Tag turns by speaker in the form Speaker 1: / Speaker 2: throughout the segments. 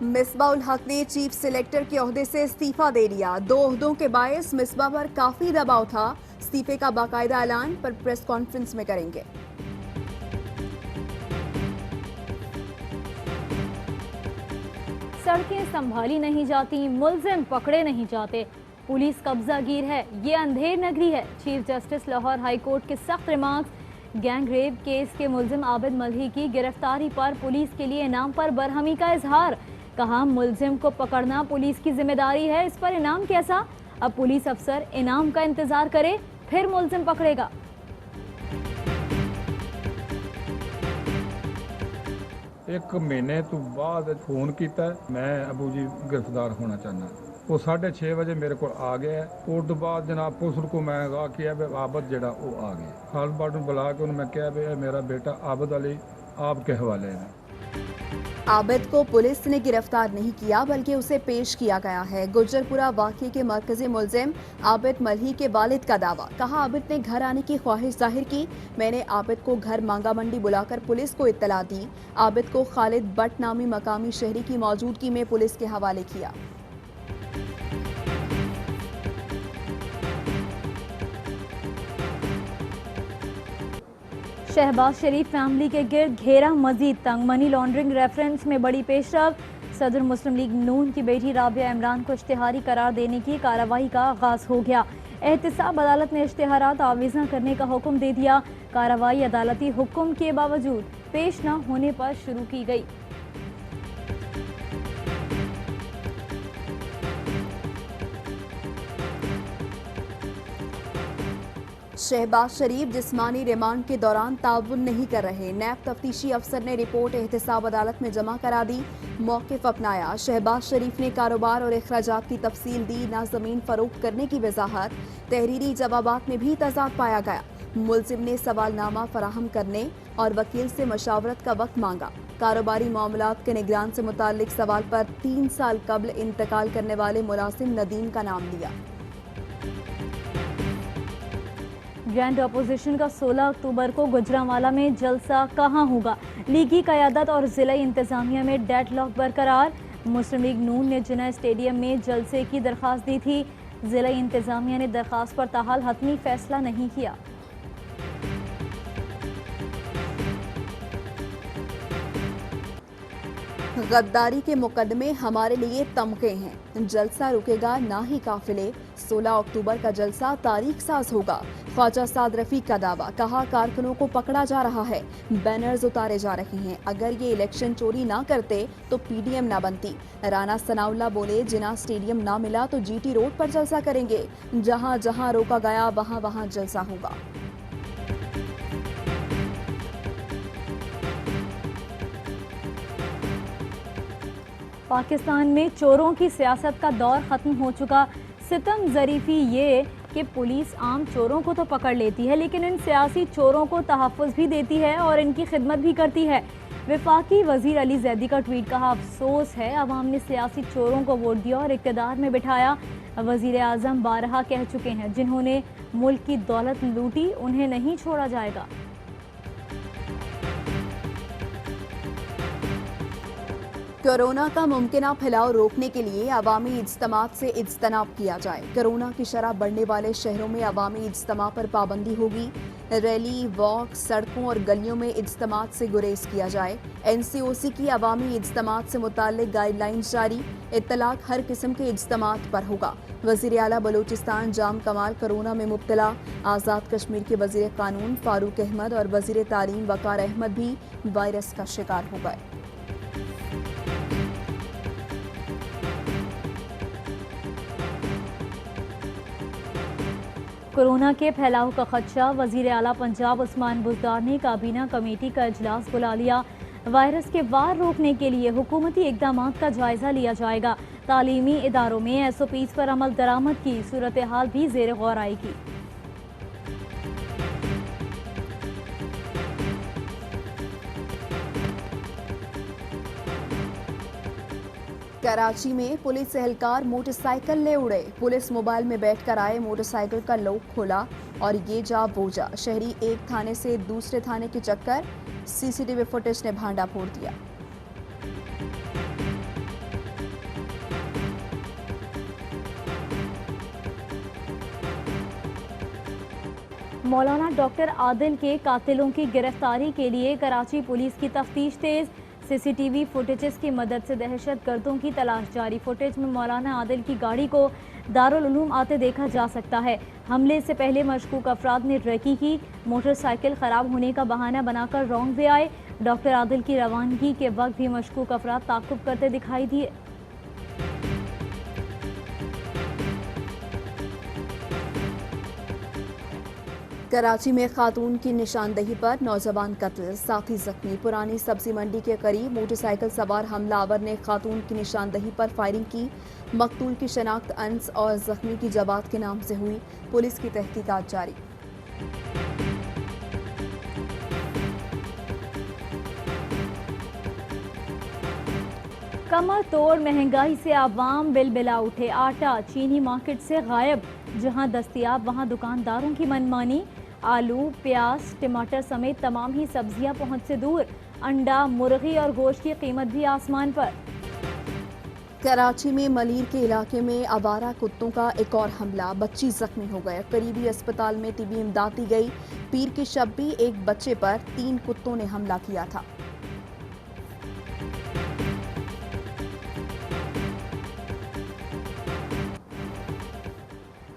Speaker 1: मिसबा उल हक ने chief selector के ओहदे से इस्तीफा दे दिया। 2 ओहदों के बायस मिसबा पर काफी दबाव था। इस्तीफे का बाकायदा ऐलान पर प्रेस कॉन्फ्रेंस में करेंगे।
Speaker 2: सड़कें संभाली नहीं जाती, मुलजिम पकड़े नहीं जाते, पुलिस कब्जागीर है, ये अंधेर नगरी है। Chief justice Lahore high court के सख्त रिमार्क्स। गैंग रेप केस के मुलजिम आबिद मल्ही की गिरफ्तारी पर पुलिस के लिए इनाम पर बरहमी का इजहार। कहा, मुलजिम को पकड़ना पुलिस की जिम्मेदारी है, इस पर इनाम कैसा? अब पुलिस अफसर इनाम का इंतजार करे, फिर मुलजिम पकड़ेगा।
Speaker 3: एक महीने तो बाद फोन किया, मैं अबू जी गिरफ्तार होना चाहना। वो 6:30 बजे मेरे को आ गया। उस तो बाद जनाब पुलिस को मैं किया भी आबद जड़ा वो आ गया। खाल बाट बुला के उन्होंने मैं कहा भी मेरा बेटा आबद अली आपके हवाले है।
Speaker 1: आबिद को पुलिस ने गिरफ्तार नहीं किया बल्कि उसे पेश किया गया है। गुजरपुरा वाक़े के मरकजी मुलजिम आबिद मल्ही के वालिद का दावा। कहा, आबिद ने घर आने की ख्वाहिश जाहिर की। मैंने आबिद को घर मांगा मंडी बुलाकर पुलिस को इत्तला दी। आबिद को खालिद बट नामी मकामी शहरी की मौजूदगी में पुलिस के हवाले किया।
Speaker 2: शहबाज शरीफ फैमिली के गिर्द घेरा मजीद तंग। मनी लॉन्ड्रिंग रेफरेंस में बड़ी पेशरफ। सदर मुस्लिम लीग नून की बेटी राबिया इमरान को इश्तिहारी करार देने की कार्रवाई का आगाज हो गया। एहतिसाब अदालत ने इश्तिहारात आवेज़ा करने का हुक्म दे दिया। कार्रवाई अदालती हुक्म के बावजूद पेश न होने पर शुरू की गई।
Speaker 1: शहबाज शरीफ जिस्मानी रिमांड के दौरान ताउन नहीं कर रहे। नैब तफ्तीशी अफसर ने रिपोर्ट एहतिसाब अदालत में जमा करा दी, मौक़िफ़ अपनाया। शहबाज शरीफ ने कारोबार और अखराजात की तफसील दी, ना ज़मीन फरोख्त करने की वजाहत। तहरीरी जवाबात में भी तजाद पाया गया। मुलजिम ने सवालनामा फराहम करने और वकील से मशावरत का वक्त मांगा। कारोबारी मामलात के निगरान से मुताल्लिक सवाल पर 3 साल कबल इंतकाल करने वाले मुलाजिम नदीम का नाम लिया।
Speaker 2: ग्रैंड अपोजिशन का 16 अक्टूबर को गुजरांवाला में जलसा कहां होगा? लीगी क़यादत और ज़िला इंतज़ामिया में डेडलॉक बरकरार। मुस्लिम लीग नून ने जिना स्टेडियम में जलसे की दरख्वास्त दी थी। ज़िला इंतज़ामिया ने दरख्वास्त पर ताहाल हतमी फैसला नहीं किया।
Speaker 1: गद्दारी के मुकदमे हमारे लिए तमके हैं, जलसा रुकेगा ना ही काफिले। 16 अक्टूबर का जलसा तारीख साज होगा। ख्वाजा साद रफीक का दावा। कहा, कारकुनों को पकड़ा जा रहा है, बैनर्स उतारे जा रहे हैं। अगर ये इलेक्शन चोरी ना करते तो पीडीएम ना बनती। राना सनाउल्लाह बोले, जिना स्टेडियम ना मिला तो जीटी रोड पर जलसा करेंगे। जहां जहां रोका गया वहां वहां जलसा होगा।
Speaker 2: पाकिस्तान में चोरों की सियासत का दौर ख़त्म हो चुका। सितम ज़रीफ़ी ये कि पुलिस आम चोरों को तो पकड़ लेती है, लेकिन इन सियासी चोरों को तहफ़्फ़ुज़ भी देती है और इनकी खिदमत भी करती है। वफाकी वज़ीर अली जैदी का ट्वीट। कहा, अफसोस है अवाम ने सियासी चोरों को वोट दिया और इक़्तिदार में बिठाया। वज़ीर आज़म बारहा कह चुके हैं, जिन्होंने मुल्क की दौलत लूटी उन्हें नहीं छोड़ा जाएगा।
Speaker 1: कोरोना का मुमकिन फैलाव रोकने के लिए अवामी इज्तिमात से इज्तनाब किया जाए। कोरोना की शरह बढ़ने वाले शहरों में अवामी इज्तिमा पर पाबंदी होगी। रैली, वॉक, सड़कों और गलियों में इज्तिमात से गुरेज किया जाए। NCOC की अवामी इज्तिमात से मुताल्लिक गाइडलाइंस जारी। इत्तलाक हर किस्म के इज्तिमात पर होगा। वज़ीर आला बलूचिस्तान जाम कमाल कोरोना में मुब्तला। आज़ाद कश्मीर के वज़ीर कानून फारूक अहमद और वज़ीर तालीम वकार अहमद भी वायरस का शिकार हो गए।
Speaker 2: कोरोना के फैलाव का खदशा। वज़ीर आला पंजाब उस्मान बुज़दार ने काबीना कमेटी का इजलास बुला लिया। वायरस के वार रोकने के लिए हुकूमती इक़दाम का जायज़ा लिया जाएगा। तालीमी इदारों में SOPs पर अमल दरामद की सूरत हाल भी ज़ेर गौर आएगी।
Speaker 1: कराची में पुलिस एहलकार मोटरसाइकिल ले उड़े। पुलिस मोबाइल में बैठकर आए, मोटरसाइकिल का लॉक खोला और ये जा वो जा। शहरी एक थाने से दूसरे थाने के चक्कर। सीसीटीवी फुटेज ने भांडा फोड़ दिया।
Speaker 2: मौलाना डॉक्टर आदिल के कातिलों की गिरफ्तारी के लिए कराची पुलिस की तफ्तीश तेज। सीसीटीवी फुटेजेस की मदद से दहशतगर्दों की तलाश जारी। फुटेज में मौलाना आदिल की गाड़ी को दारुल उलूम आते देखा जा सकता है। हमले से पहले मशकूक अफराद ने रेकी की, मोटरसाइकिल खराब होने का बहाना बनाकर रॉन्ग वे आए। डॉक्टर आदिल की रवानगी के वक्त भी मशकूक अफराद ताक़ुब करते दिखाई दिए।
Speaker 1: कराची में खातून की निशानदही पर नौजवान कत्ल, साथी जख्मी। पुरानी सब्जी मंडी के करीब मोटरसाइकिल सवार हमलावर ने खातून की निशानदही पर फायरिंग की। मकतूल की शनाख्त अंस और जख्मी की जवाद के नाम से हुई। पुलिस की तहकीकात जारी।
Speaker 2: कमर तोड़ महंगाई से आवाम बिलबिला उठे। आटा चीनी मार्केट से गायब, जहां दस्तयाब वहां दुकानदारों की मनमानी। आलू, प्याज, टमाटर समेत तमाम ही सब्जियां पहुंच से दूर। अंडा, मुर्गी और गोश्त की कीमत भी आसमान पर।
Speaker 1: कराची में मलीर के इलाके में आवारा कुत्तों का एक और हमला, बच्ची जख्मी हो गए। करीबी अस्पताल में तिबी इमदाद दी गई। पीर की शब्बी एक बच्चे पर 3 कुत्तों ने हमला किया था।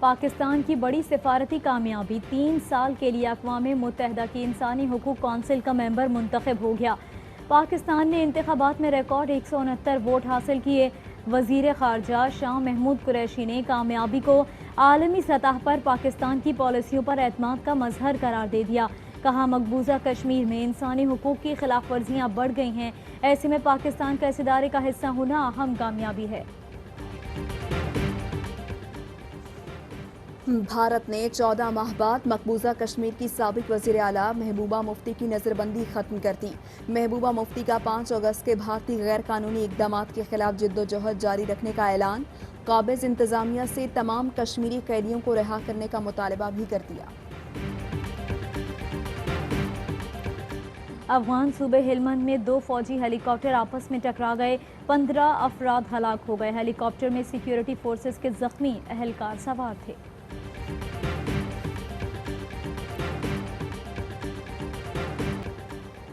Speaker 2: पाकिस्तान की बड़ी सिफारती कामयाबी, 3 साल के लिए अक़वाम मुत्तहिदा की इंसानी हुकूक कौंसिल का मेंबर मुंतखब हो गया। पाकिस्तान ने इंतखाबात में रिकॉर्ड 169 वोट हासिल किए। वज़ीर ख़ारजा शाह महमूद कुरैशी ने कामयाबी को आलमी सतह पर पाकिस्तान की पॉलिसियों पर एतमाद का मजहर करार दे दिया। कहा, मकबूजा कश्मीर में इंसानी हुकूक की खिलाफ वर्जियाँ बढ़ गई हैं। ऐसे में पाकिस्तान का इस इदारे का हिस्सा होना अहम कामयाबी है।
Speaker 1: भारत ने 14 माह बाद मकबूजा कश्मीर की साबिक वज़ीर आला महबूबा मुफ्ती की नज़रबंदी खत्म कर दी। महबूबा मुफ्ती का 5 अगस्त के भारतीय गैर कानूनी इक़दामात के खिलाफ जिद्दोजहद जारी रखने का ऐलान। काबिज़ इंतज़ामिया से तमाम कश्मीरी कैदियों को रिहा करने का मुतालबा भी कर दिया।
Speaker 2: अफगान सूबे हेलमंद में 2 फौजी हेलीकॉप्टर आपस में टकरा गए। 15 अफराद हलाक हो गए। हेलीकॉप्टर में सिक्योरिटी फोर्सेस के जख्मी अहलकार सवार थे।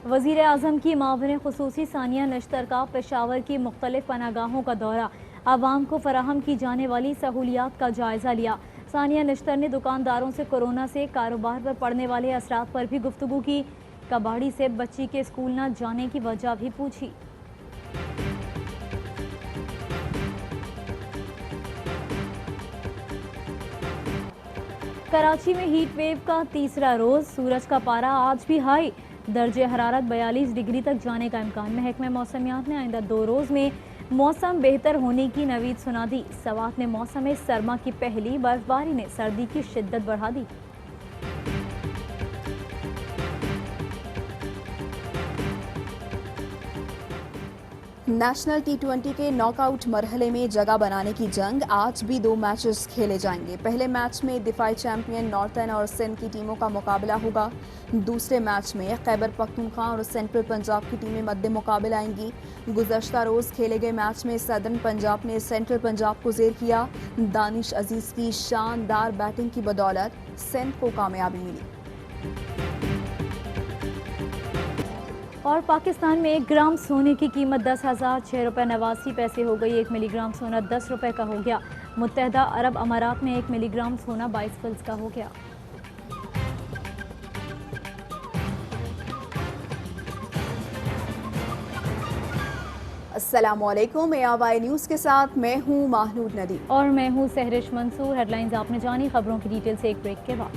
Speaker 2: वज़ीर आज़म की मावने ख़ुसूसी सानिया नश्तर का पेशावर की मुख्तलिफ पनागाहों का दौरा। आवाम को फराहम की जाने वाली सहूलियात का जायज़ा लिया। सानिया नश्तर ने दुकानदारों से कोरोना से कारोबार पर पड़ने वाले असरात पर भी गुफ्तगू की। कबाड़ी से बच्ची के स्कूल न जाने की वजह भी पूछी। कराची में हीट वेव का तीसरा रोज, सूरज का पारा आज भी हाई। दर्जे हरारत 42 डिग्री तक जाने का इम्कान। महकमे मौसमियात ने आइंदा 2 रोज में मौसम बेहतर होने की नवीद सुना दी। सवात ने मौसम सरमा की पहली बर्फबारी ने सर्दी की शिद्दत बढ़ा दी।
Speaker 1: नेशनल T20 के नॉकआउट मरहले में जगह बनाने की जंग, आज भी 2 मैचेस खेले जाएंगे। पहले मैच में दिफाई चैंपियन नॉर्थर्न और सिंध की टीमों का मुकाबला होगा। दूसरे मैच में खैबर पख्तूनख्वा और सेंट्रल पंजाब की टीमें मद्दे मुकाबला आएंगी। गुज़श्ता रोज़ खेले गए मैच में सदर्न पंजाब ने सेंट्रल पंजाब को ज़ेर किया। दानिश अजीज़ की शानदार बैटिंग की बदौलत सिंध को कामयाबी मिली।
Speaker 2: और पाकिस्तान में 1 ग्राम सोने की कीमत 10,006.89 हो गई। 1 मिलीग्राम सोना 10 रुपये का हो गया। मुत्तहदा अरब अमारात में 1 मिलीग्राम सोना 22 फिल्स का हो गया।
Speaker 1: अस्सलामुअलैकुम, ARY न्यूज़ के साथ मैं हूँ महनूद नदीम
Speaker 2: और मैं हूँ सहरिश मंसूर। हेडलाइंस आपने जानी, खबरों की डिटेल से एक ब्रेक के बाद।